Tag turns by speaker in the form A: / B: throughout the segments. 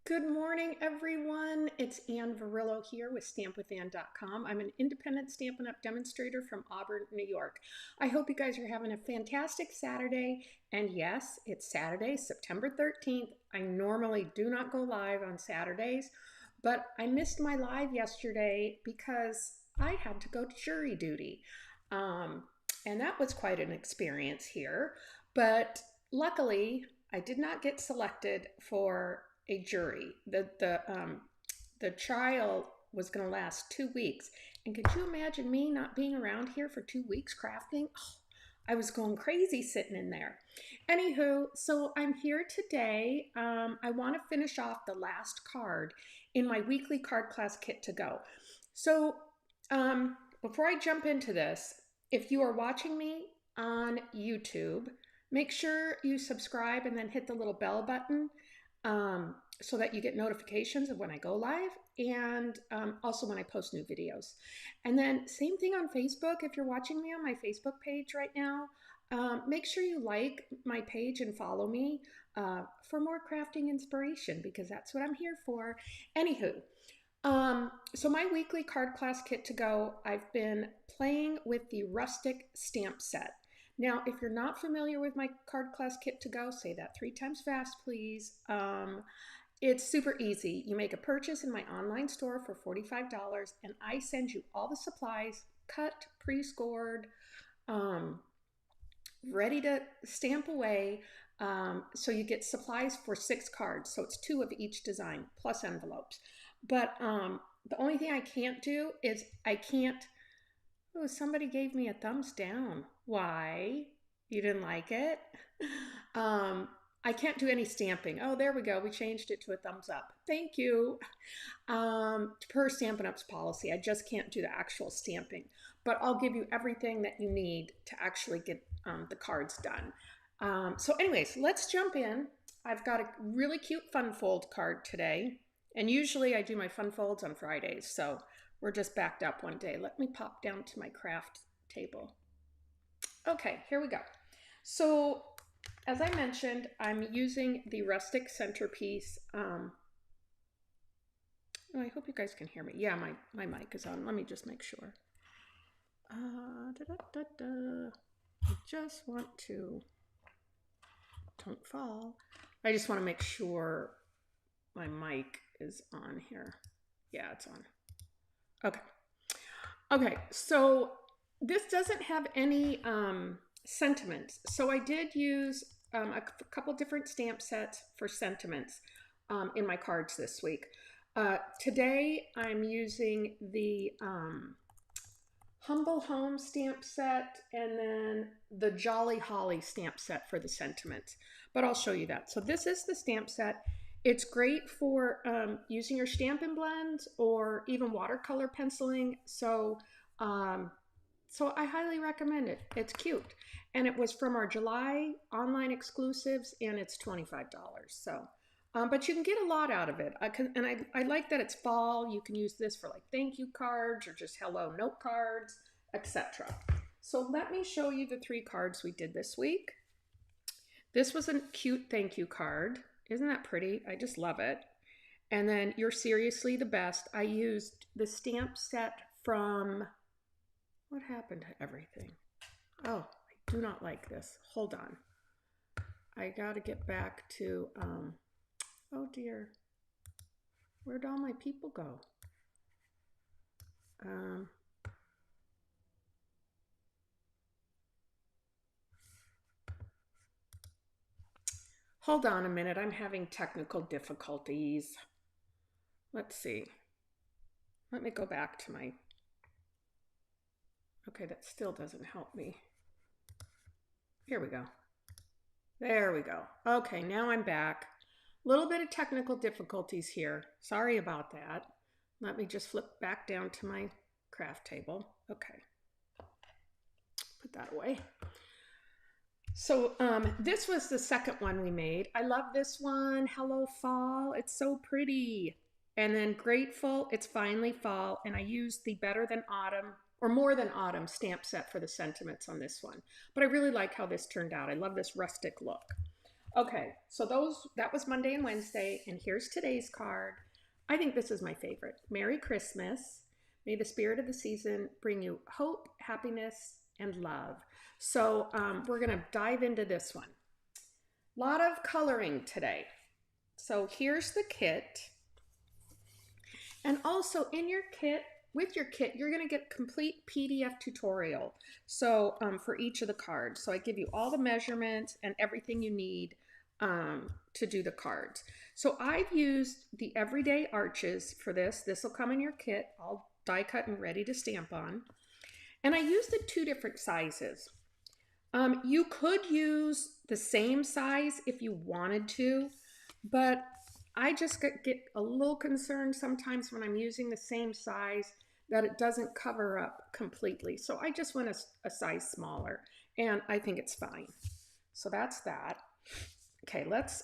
A: Good morning, everyone. It's Ann Varillo here with stampwithann.com. I'm an independent Stampin' Up! Demonstrator from Auburn, New York. I hope you guys are having a fantastic Saturday. And yes, it's Saturday, September 13th. I normally do not go live on Saturdays, but I missed my live yesterday because I had to go to jury duty. And that was quite an experience here. But luckily, I did not get selected for a jury. The trial was going to last 2 weeks. And could you imagine me not being around here for 2 weeks crafting? Oh, I was going crazy sitting in there. Anywho, so I'm here today. I want to finish off the last card in my weekly card class kit to go. So before I jump into this, if you are watching me on YouTube, make sure you subscribe and then hit the little bell button so that you get notifications of when I go live and also when I post new videos. And then same thing on Facebook. If you're watching me on my Facebook page right now, make sure you like my page and follow me for more crafting inspiration because that's what I'm here for. Anywho, so my weekly card class kit to go, I've been playing with the Rustic Stamp Set. Now, if you're not familiar with my card class kit to go, say that 3 times fast, please. It's super easy. You make a purchase in my online store for $45, and I send you all the supplies, cut, pre-scored, ready to stamp away. So you get supplies for 6 cards. So it's 2 of each design, plus envelopes. But the only thing I can't do is oh, somebody gave me a thumbs down. Why? You didn't like it? I can't do any stamping. Oh, there we go. We changed it to a thumbs up. Thank you. Per Stampin' Up's policy, I just can't do the actual stamping. But I'll give you everything that you need to actually get the cards done. So anyways, let's jump in. I've got a really cute fun fold card today. And usually I do my fun folds on Fridays. So we're just backed up one day. Let me pop down to my craft table. Okay, here we go. So as I mentioned, I'm using the Rustic Centerpiece. Oh, I hope you guys can hear me. Yeah, my mic is on. Let me just make sure. I just want to, don't fall. I just want to make sure my mic is on here. Yeah, it's on. Okay. Okay, so this doesn't have any sentiments. So I did use a couple different stamp sets for sentiments in my cards this week. Today I'm using the Humble Home stamp set and then the Jolly Holly stamp set for the sentiments. But I'll show you that. So this is the stamp set. It's great for using your Stampin' Blends or even watercolor penciling. So I highly recommend it. It's cute. And it was from our July online exclusives and it's $25. So, but you can get a lot out of it. I like that it's fall. You can use this for like thank you cards or just hello note cards, etc. So let me show you the 3 cards we did this week. This was a cute thank you card. Isn't that pretty? I just love it. And then You're Seriously the Best. I used the stamp set from, what happened to everything? Oh, I do not like this. Hold on. I got to get back to, oh dear. Where'd all my people go? Hold on a minute, I'm having technical difficulties. Let's see. Let me go back to my, okay, that still doesn't help me. Here we go. There we go. Okay, now I'm back. A little bit of technical difficulties here. Sorry about that. Let me just flip back down to my craft table. Okay. Put that away. So this was the second one we made. I love this one. Hello Fall. It's so pretty. And then Grateful. It's finally fall. And I used the Better Than Autumn or More Than Autumn stamp set for the sentiments on this one. But I really like how this turned out. I love this rustic look. Okay, so that was Monday and Wednesday, and here's today's card. I think this is my favorite. Merry Christmas. May the spirit of the season bring you hope, happiness, and love. So we're going to dive into this one. A lot of coloring today. So here's the kit. And also in your kit, with your kit, you're going to get complete PDF tutorial. So for each of the cards. So I give you all the measurements and everything you need to do the cards. So I've used the Everyday Arches for this. This will come in your kit, all die cut and ready to stamp on. And I used the 2 different sizes. You could use the same size if you wanted to, but I just get a little concerned sometimes when I'm using the same size that it doesn't cover up completely. So I just went a size smaller, and I think it's fine. So that's that. Okay, let's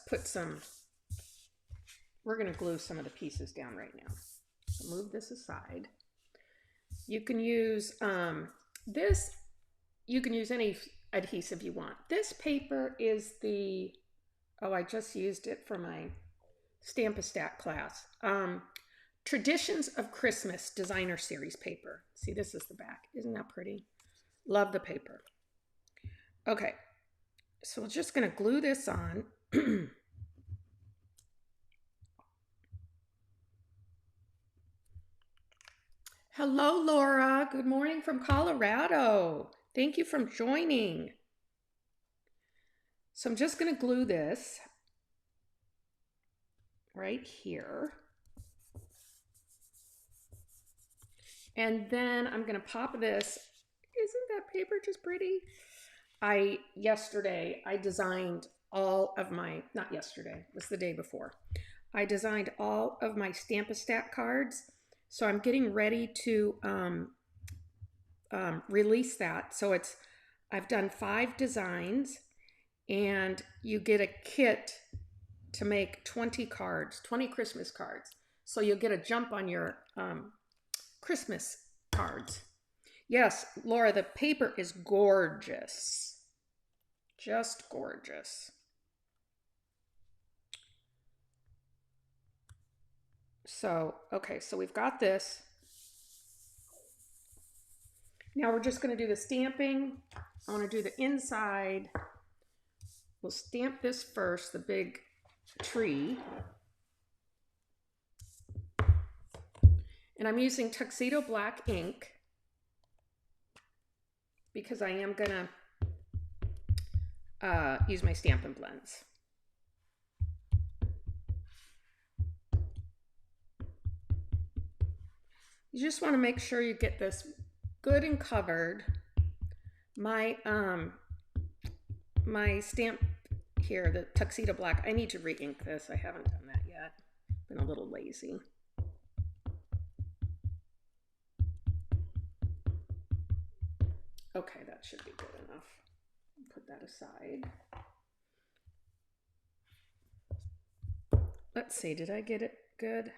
A: put some, we're going to glue some of the pieces down right now. So move this aside. You can use this, you can use any adhesive you want. This paper is the, oh, I just used it for my Stampin' Up class. Traditions of Christmas Designer Series paper. See, this is the back. Isn't that pretty? Love the paper. Okay, so we're just going to glue this on. Hello, Laura. Good morning from Colorado. Thank you for joining. So I'm just going to glue this right here. And then I'm going to pop this. Isn't that paper just pretty? Yesterday I designed all of my, not yesterday, it was the day before. I designed all of my Stampin' Up cards. So I'm getting ready to release that. So I've done 5 designs, and you get a kit to make 20 cards, 20 Christmas cards. So you'll get a jump on your Christmas cards. Yes, Laura, the paper is gorgeous. Just gorgeous. So, okay, so we've got this. Now we're just going to do the stamping. I want to do the inside. We'll stamp this first, the big tree. And I'm using Tuxedo Black ink because I am going to use my Stampin' Blends. You just want to make sure you get this good and covered. My my stamp here, the Tuxedo Black, I need to re-ink this. I haven't done that yet. Been a little lazy. Okay, that should be good enough. Put that aside. Let's see, did I get it good?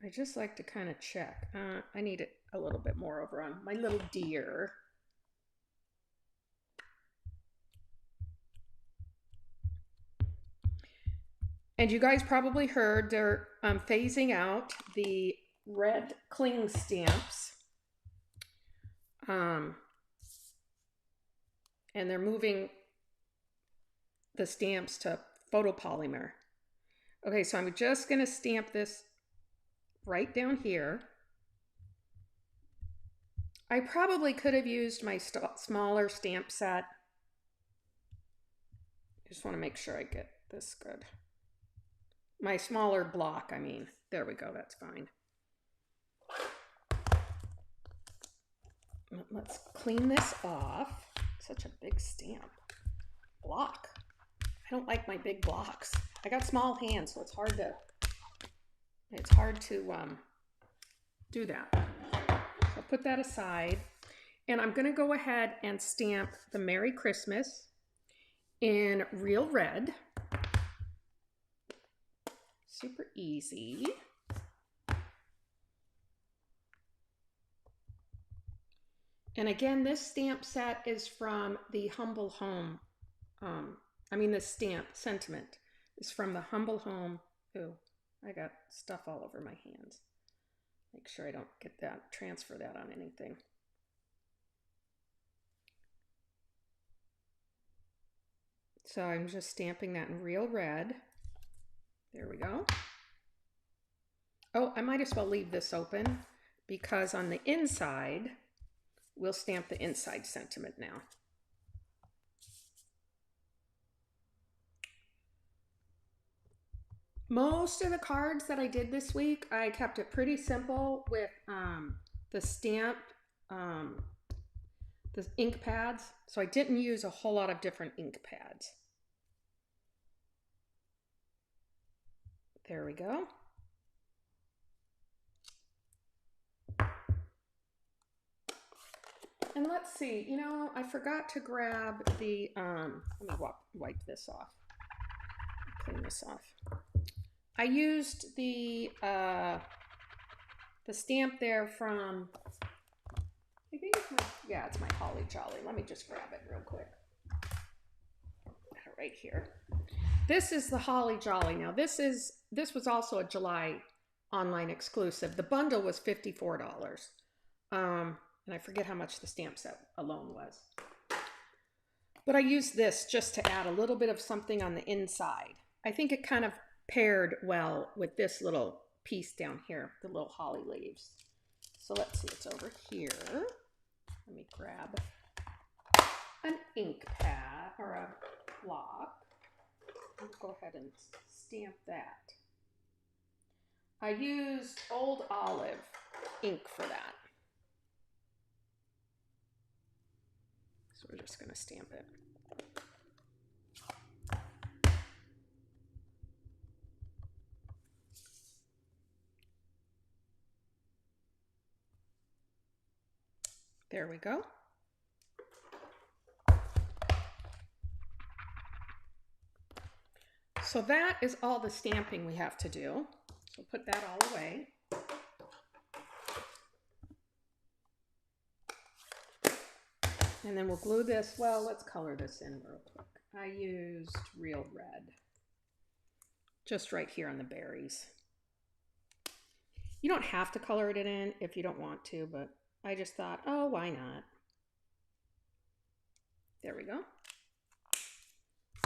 A: I just like to kind of check. I need it a little bit more over on my little deer. And you guys probably heard they're phasing out the red cling stamps. And they're moving the stamps to photopolymer. Okay, so I'm just going to stamp this right down here. I probably could have used my smaller stamp set. I just want to make sure I get this good. My smaller block, I mean. There we go, that's fine. Let's clean this off. Such a big stamp. Block. I don't like my big blocks. I got small hands, so it's hard to do that. So put that aside, and I'm going to go ahead and stamp the Merry Christmas in real red. Super easy. And again, this stamp set is from the Humble Home the stamp sentiment is from the humble home. Ooh, I got stuff all over my hands. Make sure I don't get that, transfer that on anything. So I'm just stamping that in real red. There we go. Oh, I might as well leave this open because on the inside, we'll stamp the inside sentiment now. Most of the cards that I did this week, I kept it pretty simple with the stamp, the ink pads. So I didn't use a whole lot of different ink pads. There we go. And let's see, you know, I forgot to grab the, let me wipe this off, clean this off. I used the stamp there from, I think it's my, yeah, it's my Holly Jolly. Let me just grab it real quick. Right here. This is the Holly Jolly. Now this was also a July online exclusive. The bundle was $54. And I forget how much the stamp set alone was. But I used this just to add a little bit of something on the inside. I think it kind of paired well with this little piece down here, the little holly leaves. So let's see, it's over here. Let me grab an ink pad or a block. I'll go ahead and stamp that. I used Old Olive ink for that. So we're just going to stamp it. There we go. So that is all the stamping we have to do. So put that all away. And then we'll glue this. Well, let's color this in real quick. I used real red. Just right here on the berries. You don't have to color it in if you don't want to, but I just thought, oh, why not? There we go.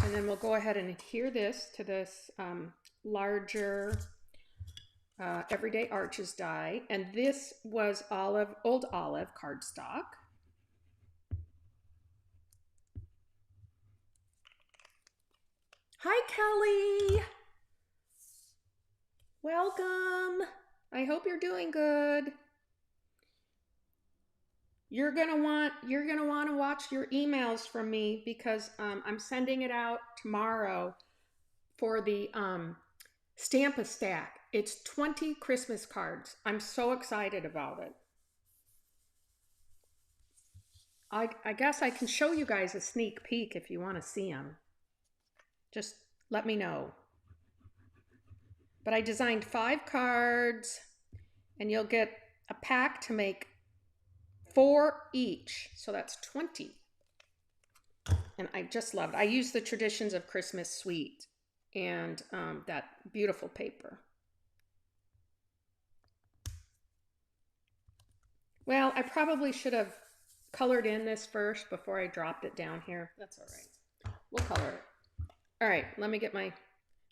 A: And then we'll go ahead and adhere this to this larger Everyday Arches die. And this was Old Olive cardstock. Hi, Kelly. Welcome. I hope you're doing good. You're gonna want to watch your emails from me because I'm sending it out tomorrow for the Stamp a Stack. It's 20 Christmas cards. I'm so excited about it. I guess I can show you guys a sneak peek if you want to see them. Just let me know. But I designed 5 cards, and you'll get a pack to make 4 each, so that's 20. And I just loved it. I used the Traditions of Christmas Suite and that beautiful paper. Well, I probably should have colored in this first before I dropped it down here. That's all right. We'll color it. All right, let me get my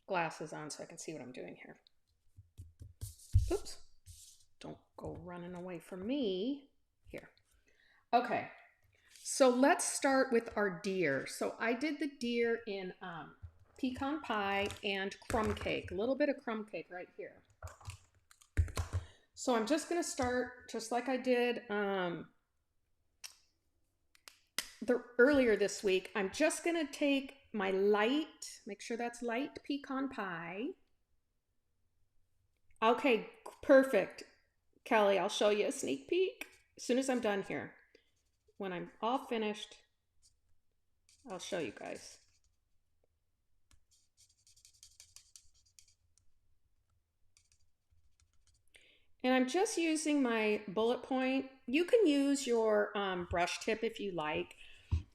A: glasses on so I can see what I'm doing here. Oops. Don't go running away from me. Here. Okay, so let's start with our deer. So I did the deer in pecan pie and crumb cake, a little bit of crumb cake right here. So I'm just going to start just like I did earlier this week. I'm just going to take my light, make sure that's light pecan pie. Okay, perfect. Kelly, I'll show you a sneak peek as soon as I'm done here. When I'm all finished, I'll show you guys. And I'm just using my bullet point. You can use your brush tip if you like.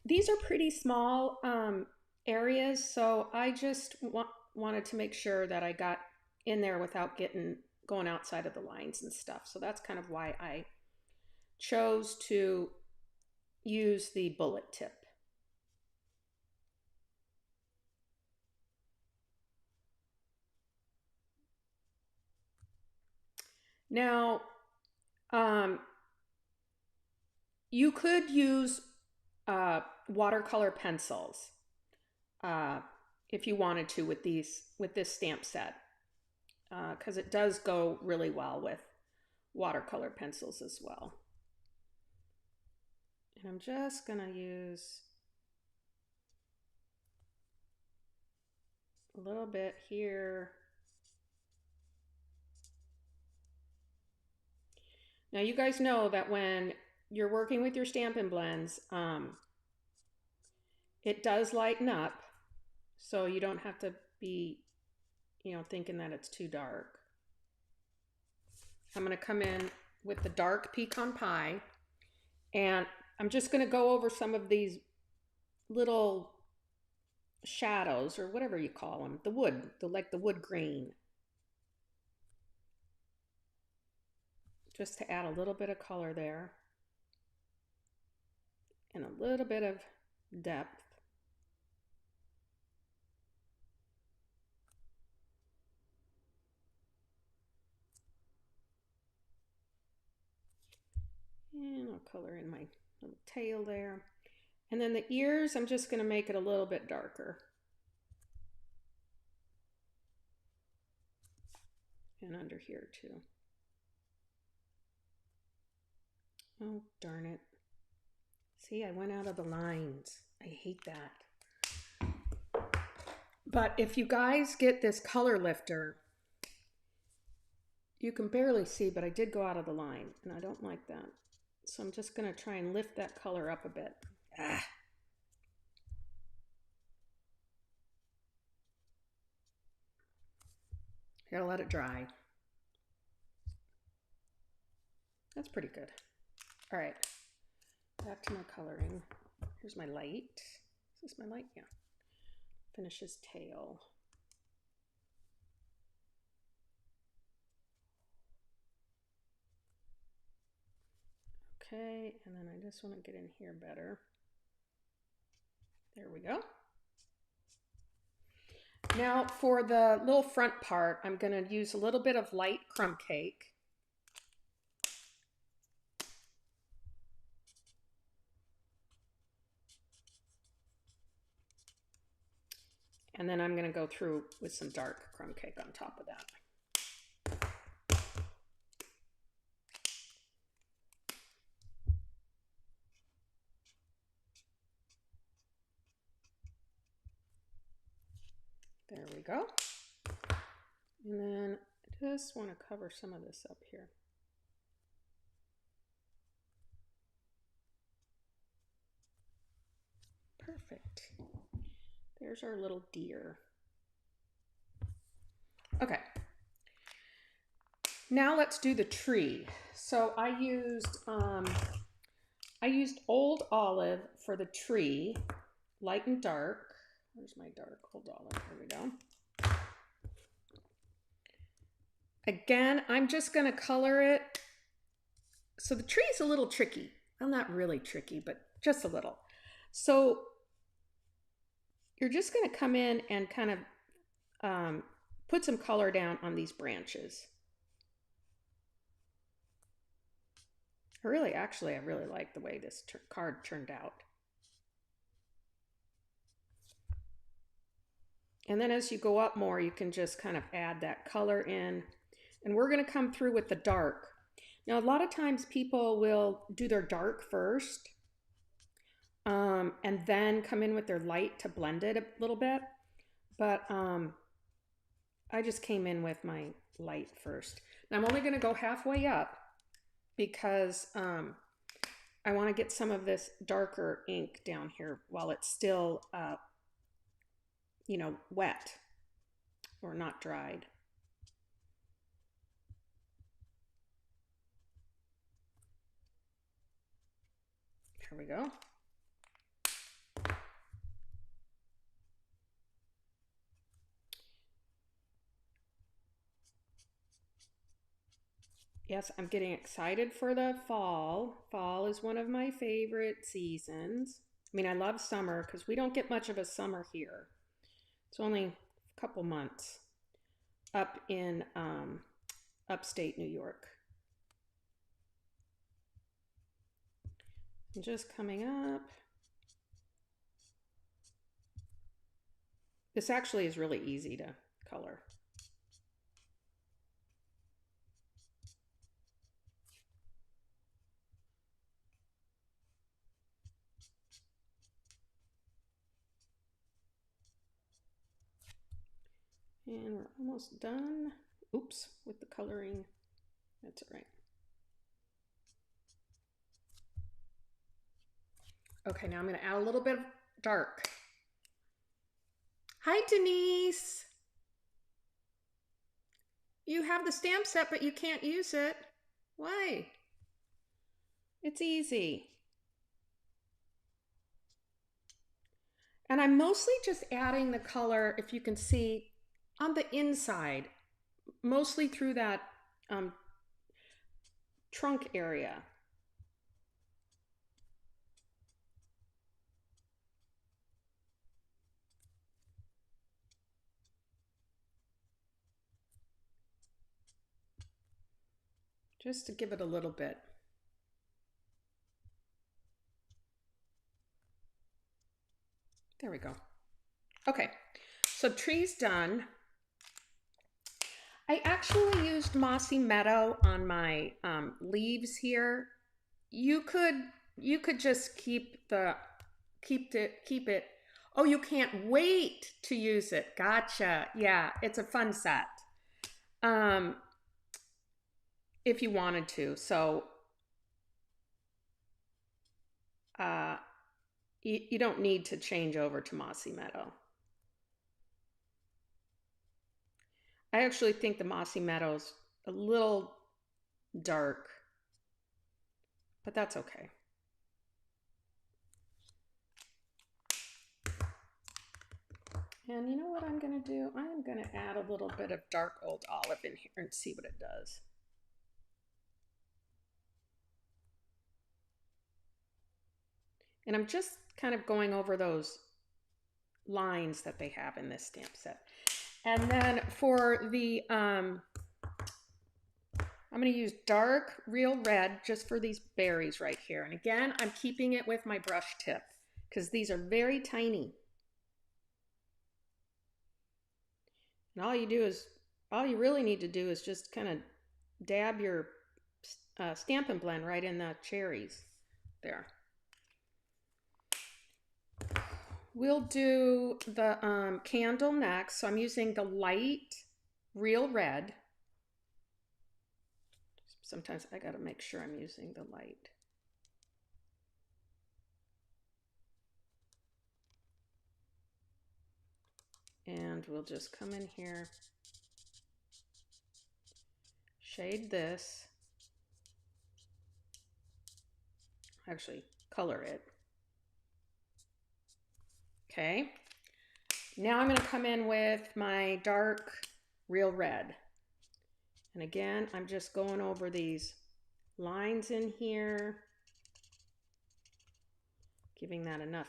A: These are pretty small. areas, so I just wanted to make sure that I got in there without going outside of the lines and stuff. So that's kind of why I chose to use the bullet tip. Now, you could use watercolor pencils if you wanted to with this stamp set, because it does go really well with watercolor pencils as well. And I'm just gonna use a little bit here. Now you guys know that when you're working with your Stampin' Blends, it does lighten up, so you don't have to be, thinking that it's too dark. I'm gonna come in with the dark pecan pie, and I'm just gonna go over some of these little shadows, or whatever you call them, the wood, like the wood grain, just to add a little bit of color there and a little bit of depth. And I'll color in my little tail there. And then the ears, I'm just going to make it a little bit darker. And under here too. Oh, darn it. See, I went out of the lines. I hate that. But if you guys get this color lifter, you can barely see, but I did go out of the line, and I don't like that. So I'm just going to try and lift that color up a bit. Gotta let it dry. That's pretty good. All right, back to my coloring. Here's my light. Is this my light? Yeah. Finish his tail. Okay, and then I just want to get in here better. There we go. Now for the little front part, I'm going to use a little bit of light crumb cake. And then I'm going to go through with some dark crumb cake on top of that. There we go. And then I just want to cover some of this up here. Perfect. There's our little deer. Okay. Now let's do the tree. So I used Old Olive for the tree, light and dark. Where's my dark Old Olive? Here we go. Again, I'm just going to color it. So the tree is a little tricky. Well, not really tricky, but just a little. So you're just going to come in and kind of put some color down on these branches. I really like the way this card turned out. And then as you go up more, you can just kind of add that color in. And we're going to come through with the dark. Now, a lot of times people will do their dark first and then come in with their light to blend it a little bit. But I just came in with my light first. Now, I'm only going to go halfway up because I want to get some of this darker ink down here while it's still wet or not dried. Here we go. Yes, I'm getting excited for the fall. Fall is one of my favorite seasons. I mean, I love summer because we don't get much of a summer here. It's only a couple months up in upstate New York. I'm just coming up. This actually is really easy to color. And we're almost done. Oops, with the coloring. That's all right. Okay, now I'm going to add a little bit of dark. Hi, Denise. You have the stamp set, but you can't use it. Why? It's easy. And I'm mostly just adding the color, if you can see, on the inside, mostly through that trunk area. Just to give it a little bit. There we go. Okay, so tree's done. I actually used Mossy Meadow on my leaves here. You could just keep it. Oh, you can't wait to use it. Gotcha. Yeah, it's a fun set. If you wanted to. So you don't need to change over to Mossy Meadow. I actually think the Mossy Meadow's a little dark, but that's okay. And you know what I'm going to do? I'm going to add a little bit of dark old olive in here and see what it does. And I'm just kind of going over those lines that they have in this stamp set. And then for the, I'm going to use dark real red just for these berries right here. And again, I'm keeping it with my brush tip because these are very tiny. And all you really need to do is just kind of dab your Stampin' Blend right in the cherries there. We'll do the candle next. So I'm using the light real red. Sometimes I gotta make sure I'm using the light. And we'll just come in here, shade this, actually color it. Okay, now I'm going to come in with my dark real red. And again, I'm just going over these lines in here, giving that enough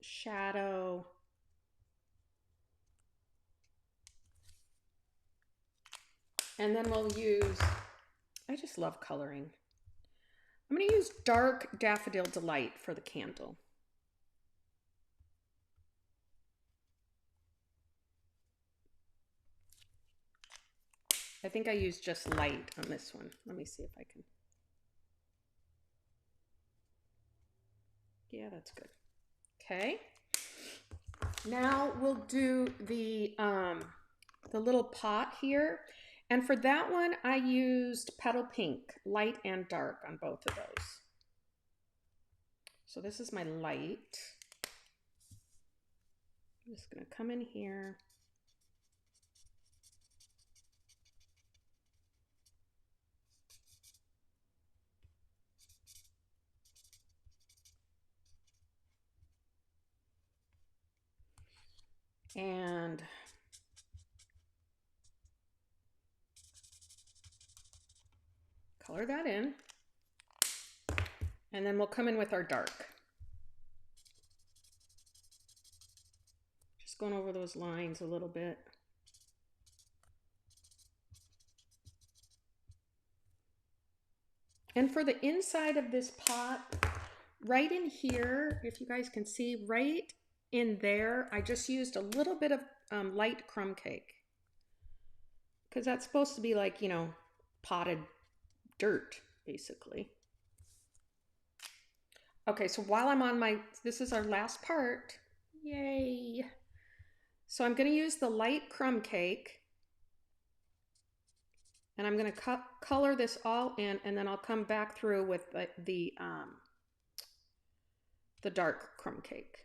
A: shadow. And then we'll use, I just love coloring. I'm going to use dark Daffodil Delight for the candle. I think I used just light on this one. Let me see if I can. Yeah, that's good. Okay. Now we'll do the little pot here. And for that one, I used Petal Pink, light and dark on both of those. So this is my light. I'm just going to come in here. And color that in. And then we'll come in with our dark. Just going over those lines a little bit. And for the inside of this pot, right in here, if you guys can see, right in there, I just used a little bit of light crumb cake. Because that's supposed to be like, you know, potted dirt, basically. Okay, so while I'm on my, this is our last part. Yay. So I'm going to use the light crumb cake. And I'm going to color this all in, and then I'll come back through with the dark crumb cake.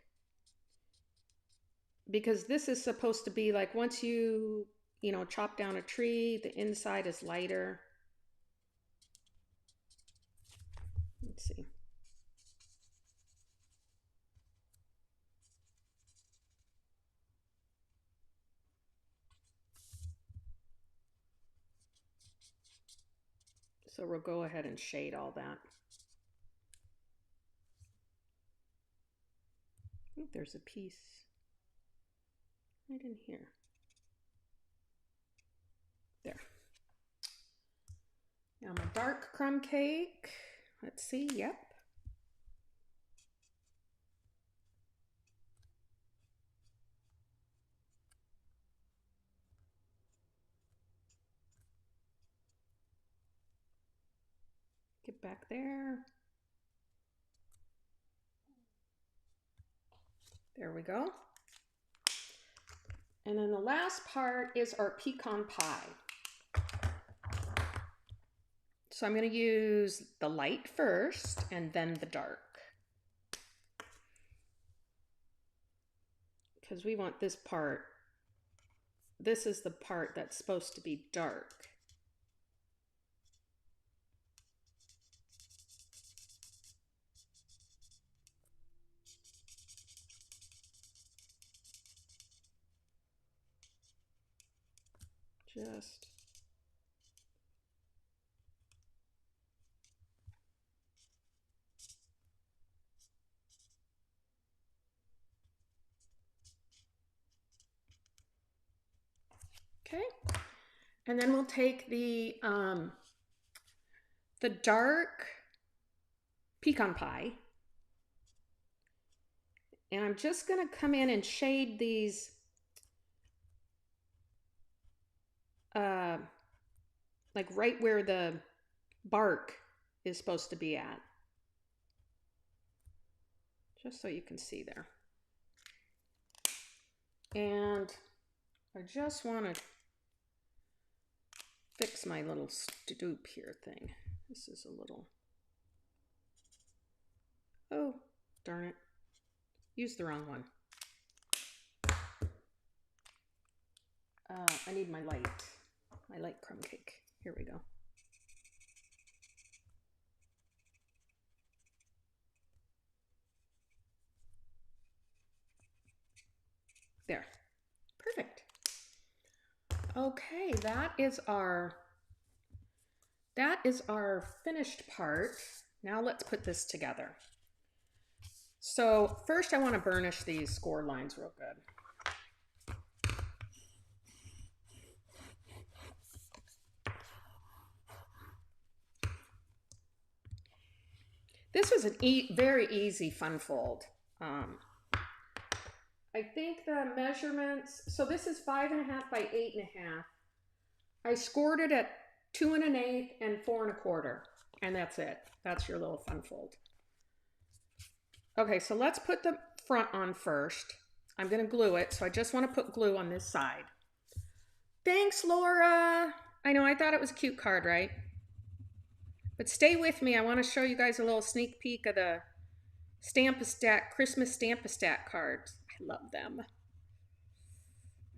A: Because this is supposed to be like, once you know, chop down a tree, the inside is lighter. Let's see. So we'll go ahead and shade all that. I think there's a piece right in here. There. Now my dark crumb cake. Let's see, yep. Get back there. There we go. And then the last part is our pecan pie. So I'm going to use the light first and then the dark. Because we want this part, this is the part that's supposed to be dark. Just okay, and then we'll take the dark pecan pie, and I'm just going to come in and shade these like right where the bark is supposed to be at, just so you can see there. And I just want to fix my little stoop here thing. This is a little, oh darn it, used the wrong one. I need my light crumb cake. Here we go. There. Perfect. Okay, that is our finished part. Now let's put this together. So first I want to burnish these score lines real good. This was a very easy fun fold. I think the measurements, so this is 5.5 by 8.5. I scored it at 2 1/8 and 4 1/4, and that's it. That's your little fun fold. Okay, so let's put the front on first. I'm going to glue it, so I just want to put glue on this side. Thanks, Laura. I know, I thought it was a cute card, right? But stay with me. I want to show you guys a little sneak peek of the Stamp-A-Stack, Christmas Stamp-A-Stack cards. I love them.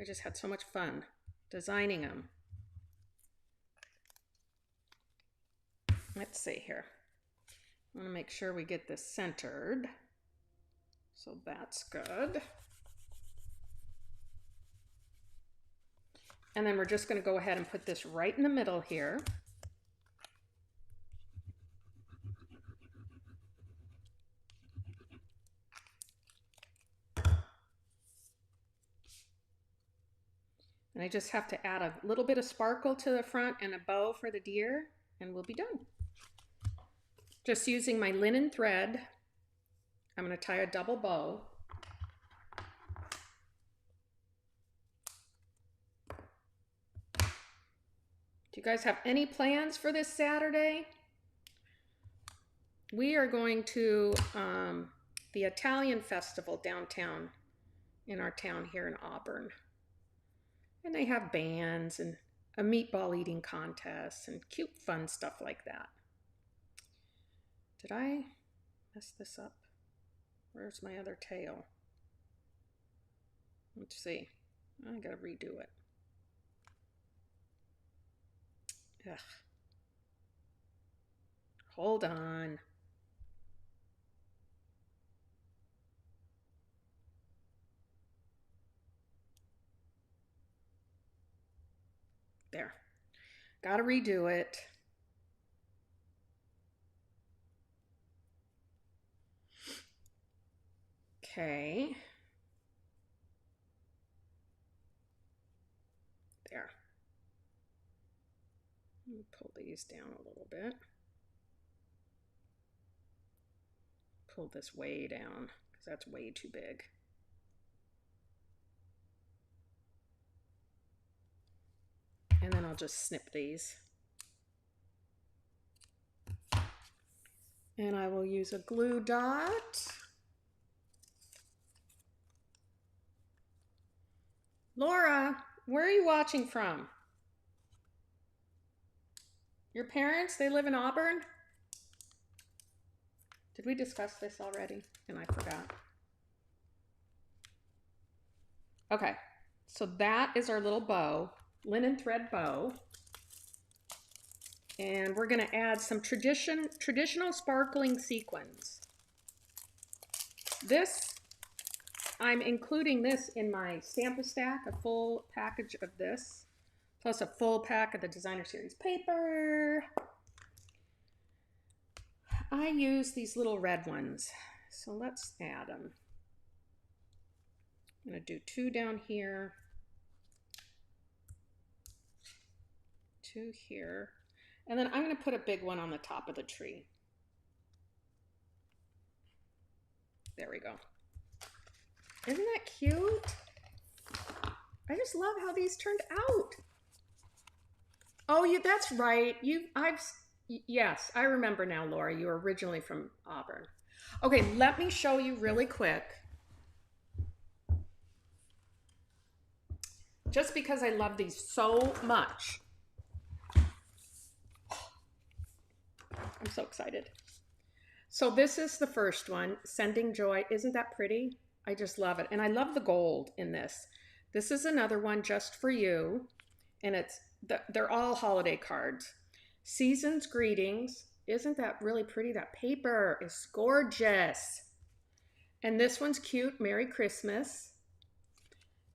A: I just had so much fun designing them. Let's see here. I want to make sure we get this centered. So that's good. And then we're just going to go ahead and put this right in the middle here. And I just have to add a little bit of sparkle to the front and a bow for the deer, and we'll be done. Just using my linen thread, I'm going to tie a double bow. Do you guys have any plans for this Saturday? We are going to the Italian festival downtown in our town here in Auburn. And they have bands and a meatball eating contest and cute fun stuff like that. Did I mess this up? Where's my other tail? Let's see. I gotta redo it. Ugh. Hold on. There. Gotta redo it. Okay. There. Let me pull these down a little bit. Pull this way down because that's way too big. And then I'll just snip these. And I will use a glue dot. Laura, where are you watching from? Your parents, they live in Auburn? Did we discuss this already? And I forgot. Okay, so that is our little bow, linen thread bow. And we're gonna add some traditional sparkling sequins. This, I'm including this in my Stamp Stack, a full package of this, plus a full pack of the Designer Series paper. I use these little red ones, so let's add them. I'm gonna do 2 down here, 2 here, and then I'm gonna put a big one on the top of the tree. There we go. Isn't that cute? I just love how these turned out. Oh, that's right. Yes, I remember now, Laura. You were originally from Auburn. Okay, let me show you really quick. Just because I love these so much. I'm so excited. So this is the first one, Sending Joy. Isn't that pretty? I just love it. And I love the gold in this. This is another one just for you. And they're all holiday cards. Season's Greetings. Isn't that really pretty? That paper is gorgeous. And this one's cute, Merry Christmas.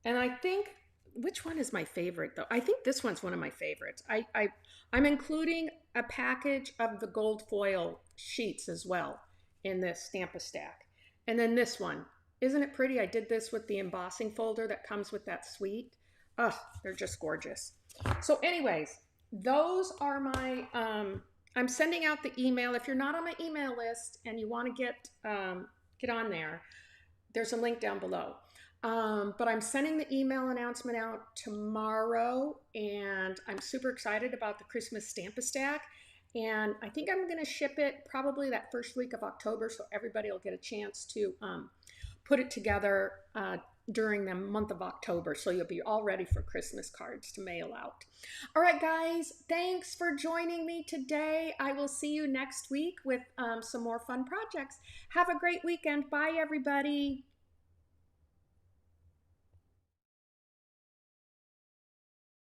A: And I think, which one is my favorite though? I think this one's one of my favorites. I'm including a package of the gold foil sheets as well in this Stamp Stack. And then this one, isn't it pretty? I did this with the embossing folder that comes with that suite. Oh, they're just gorgeous. So anyways, those are my, I'm sending out the email. If you're not on my email list and you want to get on there, there's a link down below. But I'm sending the email announcement out tomorrow, and I'm super excited about the Christmas Stamp Stack. And I think I'm going to ship it probably that first week of October, so everybody will get a chance to put it together during the month of October. So you'll be all ready for Christmas cards to mail out. All right, guys, thanks for joining me today. I will see you next week with some more fun projects. Have a great weekend. Bye, everybody.